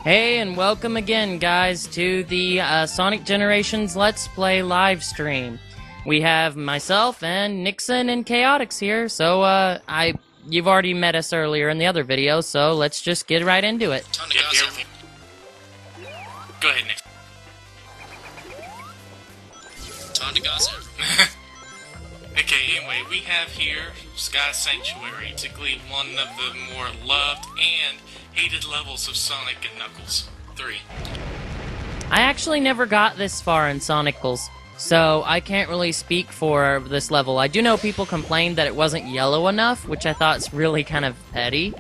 Hey, and welcome again, guys, to the Sonic Generations Let's Play live stream. We have myself and Nixon and Chaotix here, so you've already met us earlier in the other video, so let's just get right into it. Go ahead, Nixon. Okay, anyway, we have here Sky Sanctuary, typically one of the more loved and hated levels of Sonic and Knuckles 3. I actually never got this far in Sonicals, so I can't really speak for this level. I do know people complained that it wasn't yellow enough, which I thought is really kind of petty.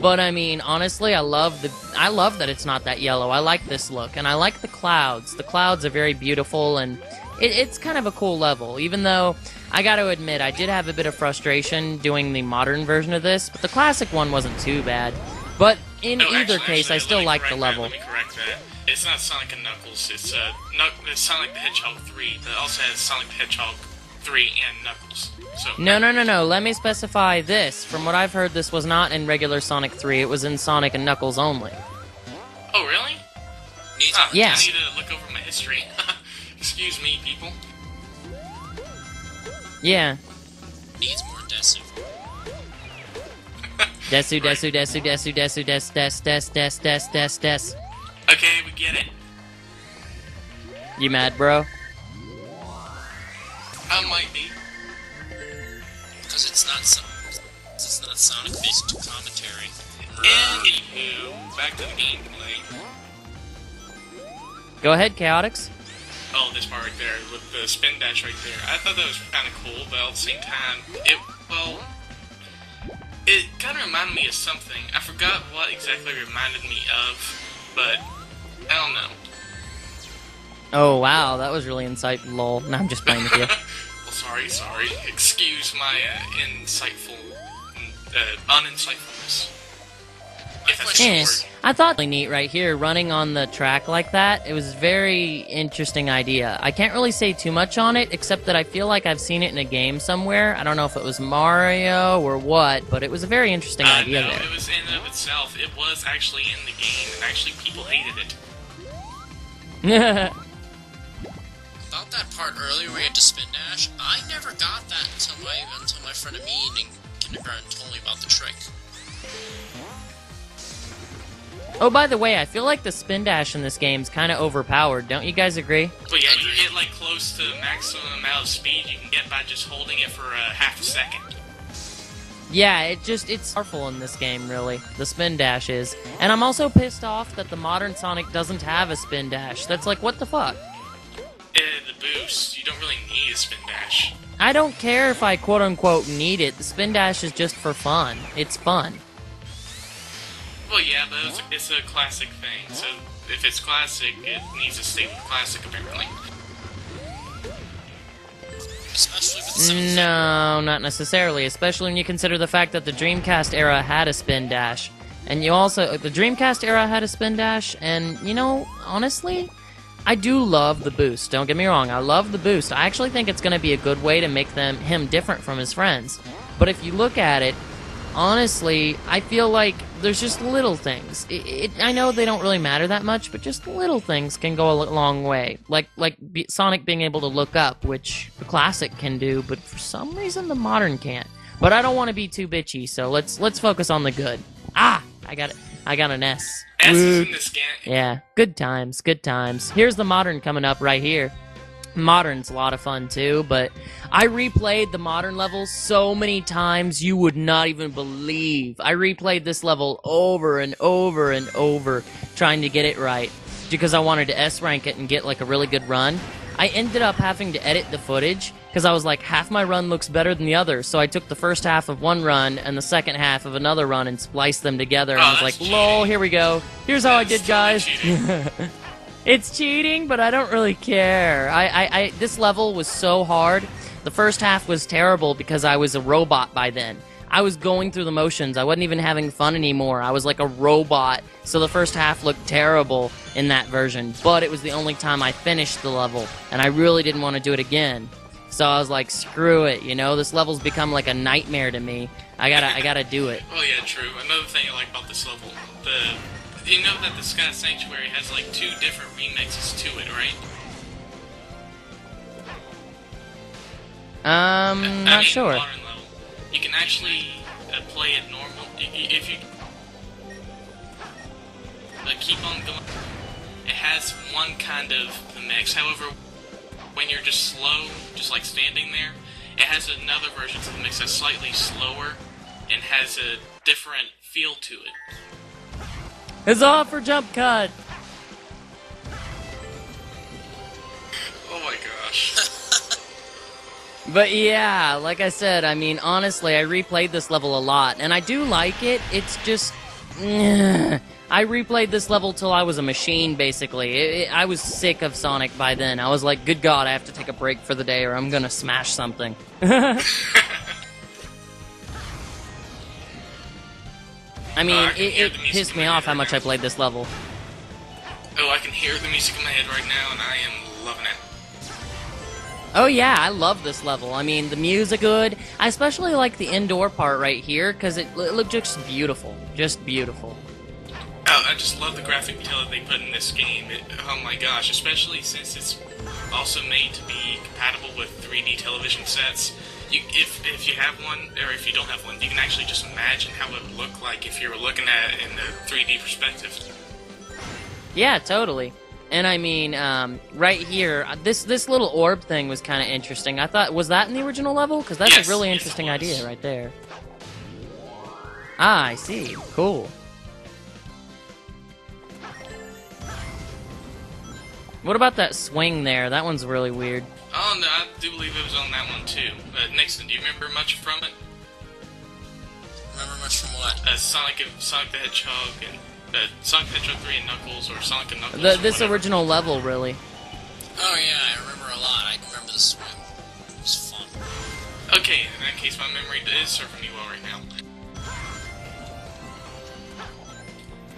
But I mean, honestly, I love that it's not that yellow. I like this look, and I like the clouds. The clouds are very beautiful, and it's kind of a cool level, even though I gotta admit, I did have a bit of frustration doing the modern version of this, but the classic one wasn't too bad. But in either case, I still like the level. Let me correct that. It's not Sonic and Knuckles, it's Sonic the Hedgehog 3, that also has Sonic the Hedgehog 3 and Knuckles. So, No, let me specify this. From what I've heard, this was not in regular Sonic 3, it was in Sonic and Knuckles only. Oh, really? Yeah. I need to look over my history. Excuse me, people. Yeah. Needs more Desu. Desu. Okay, we get it. You mad, bro? I might be. Because it's not Sonic-based commentary. Anywho, back to the gameplay. Go ahead, Chaotix. Oh, this part right there, with the spin dash right there. I thought that was kind of cool, but at the same time, it kind of reminded me of something. I forgot what exactly it reminded me of, but I don't know. Oh, wow, that was really insightful, lol. No, I'm just playing with you. Well, sorry. Excuse my uninsightfulness. If that's a word. I thought it was really neat right here, running on the track like that. It was a very interesting idea. I can't really say too much on it, except that I feel like I've seen it in a game somewhere. I don't know if it was Mario or what, but it was a very interesting idea there. It was in and of itself. It was actually in the game, and actually people hated it. About that part earlier where you had to spin dash, I never got that until my friend Amin in kindergarten told me about the trick. Oh, by the way, I feel like the spin dash in this game is kind of overpowered. Don't you guys agree? Well, yeah, you get like close to the maximum amount of speed you can get by just holding it for half a second. Yeah, it's powerful in this game, really. The spin dash is. And I'm also pissed off that the modern Sonic doesn't have a spin dash. That's like, what the fuck? The boost, you don't really need a spin dash. I don't care if I quote-unquote need it. The spin dash is just for fun. It's fun. Well, yeah, but it's a classic thing, so if it's classic, it needs to stay with classic, apparently. Especially with No, not necessarily, especially when you consider the fact that the Dreamcast era had a spin dash. And the Dreamcast era had a spin dash, and, you know, honestly, I do love the boost. Don't get me wrong, I love the boost. I actually think it's going to be a good way to make him different from his friends. But if you look at it, honestly, I feel like there's just little things. I know they don't really matter that much, but just little things can go a long way. Like Sonic being able to look up, which the classic can do, but for some reason the modern can't. But I don't want to be too bitchy, so let's focus on the good. Ah, I got it. I got an S. S is in this game. Yeah, good times, good times. Here's the modern coming up right here. Modern's a lot of fun too, but I replayed the modern levels so many times you would not even believe. I replayed this level over and over and over trying to get it right because I wanted to S-rank it and get like a really good run. I ended up having to edit the footage because I was like, half my run looks better than the other, so I took the first half of one run and the second half of another run and spliced them together and I was like, cheating. lol, here we go. Here's how I did, guys. Totally It's cheating, but I don't really care. This level was so hard. The first half was terrible because I was a robot by then. I was going through the motions. I wasn't even having fun anymore. I was like a robot. So the first half looked terrible in that version. But it was the only time I finished the level. And I really didn't want to do it again. So I was like, screw it, you know? This level's become like a nightmare to me. I gotta do it. Oh yeah, true. Another thing I like about this level, the You know that the Sky Sanctuary has like 2 different remixes to it, right? Not sure. Modern level. You can actually play it normal. If you keep on going, it has one kind of mix. However, when you're just slow, just like standing there, it has another version of the mix that's slightly slower and has a different feel to it. Huzzah for jump cut! Oh my gosh. But yeah, like I said, I mean, honestly, I replayed this level a lot, and I do like it. It's just... I replayed this level till I was a machine, basically. I was sick of Sonic by then. I was like, good God, I have to take a break for the day or I'm gonna smash something. I mean, it pissed me off how much I played this level. Oh, I can hear the music in my head right now, and I am loving it. Oh yeah, I love this level. I mean, the music good. I especially like the indoor part right here, because it looked just beautiful. Just beautiful. Oh, I just love the graphic detail that they put in this game. Oh my gosh, especially since it's also made to be compatible with 3D television sets. If you have one, or if you don't have one, you can actually just imagine how it would look like if you were looking at it in the 3D perspective. Yeah, totally. And I mean, right here, this little orb thing was kind of interesting. I thought, was that in the original level? Because that's a really interesting idea right there. Ah, I see. Cool. What about that swing there? That one's really weird. Oh, no, I do believe it was on that one, too. Nixon, do you remember much from it? Remember much from what? Sonic the Hedgehog, and Sonic the Hedgehog 3 and Knuckles, or Sonic and Knuckles, this original level, really. Oh, yeah, I remember a lot. I can remember the swing. It was fun. Okay, in that case, my memory is serving me well right now.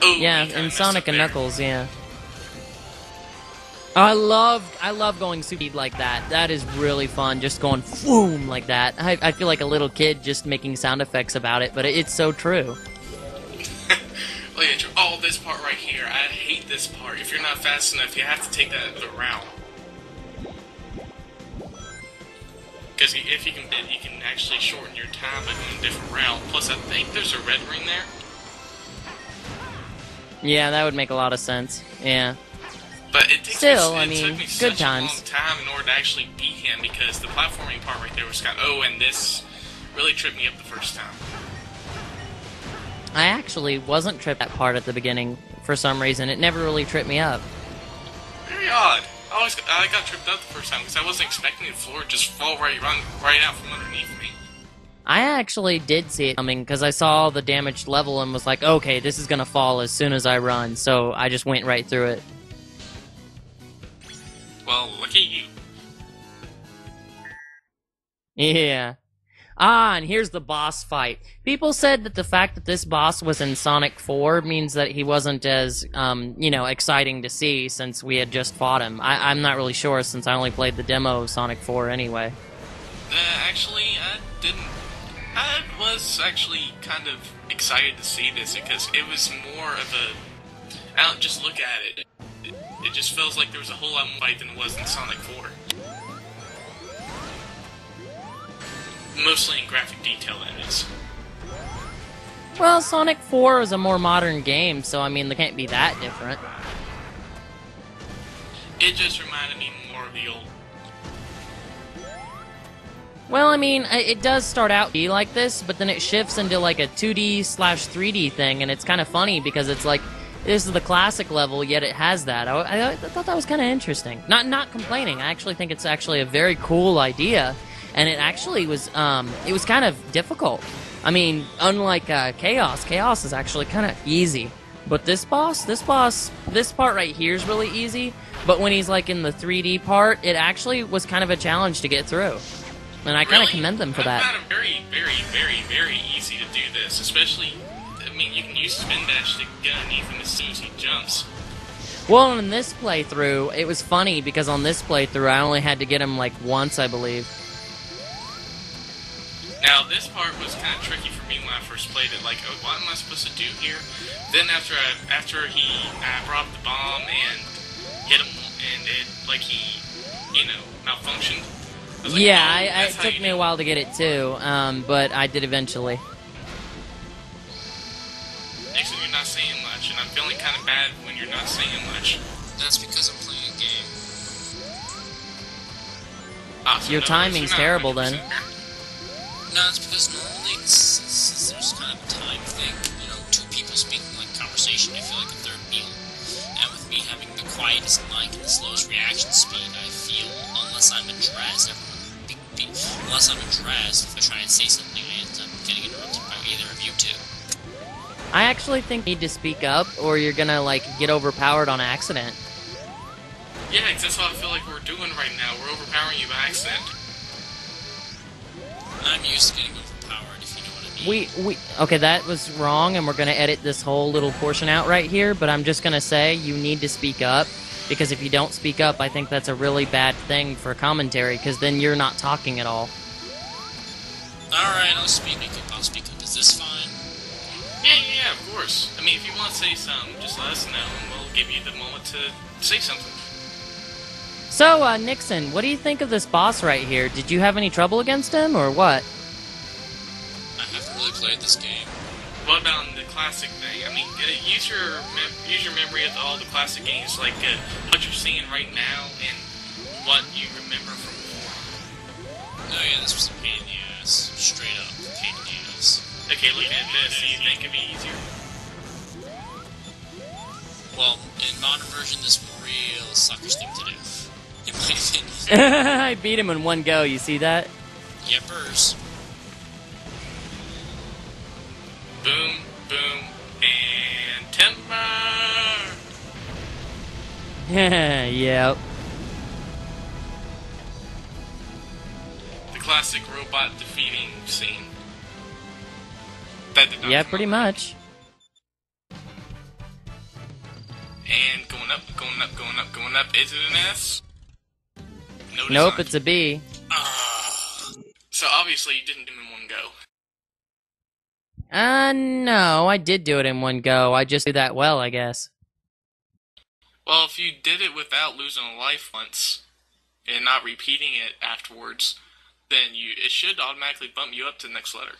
Oh, yeah, and Sonic and Knuckles, yeah. I love going super speed like that. That is really fun, just going boom like that. I feel like a little kid just making sound effects about it, but it's so true. Well, yeah, oh, this part right here. I hate this part. If you're not fast enough, you have to take that other route. Because if you can actually shorten your time by going a different route. Plus, I think there's a red ring there. Yeah, that would make a lot of sense. Yeah. But it takes Still, me, I mean, took me good such times. a long time in order to actually beat him because the platforming part right there was kind of, oh, and this really tripped me up the first time. I actually wasn't tripped that part at the beginning for some reason. It never really tripped me up. Very odd. I got tripped up the first time because I wasn't expecting the floor to just fall right out from underneath me. I actually did see it coming because I saw the damaged level and was like, okay, this is gonna fall as soon as I run, so I just went right through it. Well, look at you. Yeah. Ah, and here's the boss fight. People said that the fact that this boss was in Sonic 4 means that he wasn't as, exciting to see since we had just fought him. I'm not really sure since I only played the demo of Sonic 4 anyway. Actually, I didn't. I was actually kind of excited to see this because it was more of a... I don't just look at it. It just feels like there was a whole lot more fight than it was in Sonic 4. Mostly in graphic detail, that is. Well, Sonic 4 is a more modern game, so I mean, they can't be that different. It just reminded me more of the old... Well, I mean, it does start out to be like this, but then it shifts into like a 2D/3D thing, and it's kind of funny because it's like, this is the classic level, yet it has that. I thought that was kind of interesting. Not complaining. I actually think it's actually a very cool idea, and it actually was it was kind of difficult. I mean, unlike Chaos is actually kind of easy. But this part right here is really easy. But when he's like in the 3D part, it actually was kind of a challenge to get through. And I kind of commend them for that. I found it very, very, very, very easy to do this, especially. I mean, you can use spin dash to get underneath him as soon as he jumps. Well, in this playthrough, it was funny because on this playthrough, I only had to get him like once, I believe. Now, this part was kind of tricky for me when I first played it like, oh, what am I supposed to do here? Then after he brought up the bomb and hit him, and it, like, he, you know, malfunctioned. I was like, Yeah, oh, it took me a while to get it too, but I did eventually. Nixon, you're not saying much, and I'm feeling kind of bad when you're not saying much. That's because I'm playing a game. So Your timing's terrible then. No, it's because normally since there's kind of a time thing, you know, two people speaking like conversation, I feel like a third meal. And with me having the quietest mic and the slowest reaction speed, I feel, unless I'm addressed, if I try and say something, I end up getting interrupted by either of you two. I actually think you need to speak up, or you're gonna, like, get overpowered on accident. Yeah, because that's what I feel like we're doing right now. We're overpowering you by accident. I'm used to getting overpowered, if you know what I mean. Okay, that was wrong, and we're gonna edit this whole little portion out right here, but I'm just gonna say you need to speak up, because if you don't speak up, I think that's a really bad thing for commentary, because then you're not talking at all. Alright, I'll speak up. Is this fine? Yeah, of course. I mean, if you want to say something, just let us know, and we'll give you the moment to say something. So, Nixon, what do you think of this boss right here? Did you have any trouble against him, or what? I haven't really played this game. What about the classic thing? I mean, use your memory of all the classic games, like what you're seeing right now and what you remember from before. Oh yeah, this was a pain in the ass. Straight up, pain in the ass. Okay, looking at this, do you think it'd be easier? Well, in modern version, this is a real sucker's thing to do. In my opinion. I beat him in one go, you see that? Yepers. Boom, boom, and timber! Yep. The classic robot defeating scene. That did not Yeah, come pretty out. much. And going up, going up, going up, going up. Is it an S? No, Nope, not. it's a B. So obviously you didn't do it in one go. No, I did do it in one go. I just do that well, I guess. Well, if you did it without losing a life once, and not repeating it afterwards, then it should automatically bump you up to the next letter.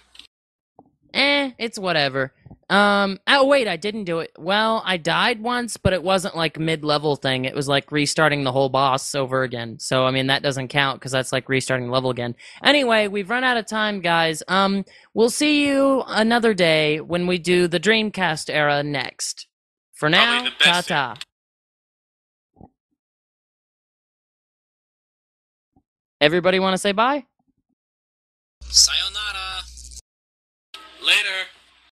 It's whatever. Oh wait, I didn't do it. Well, I died once, but it wasn't like mid-level thing. It was like restarting the whole boss over again. So, I mean, that doesn't count because that's like restarting the level again. Anyway, we've run out of time, guys. We'll see you another day when we do the Dreamcast era next. For now, Probably the best ta-ta. Everybody want to say bye? Sayonara. Later!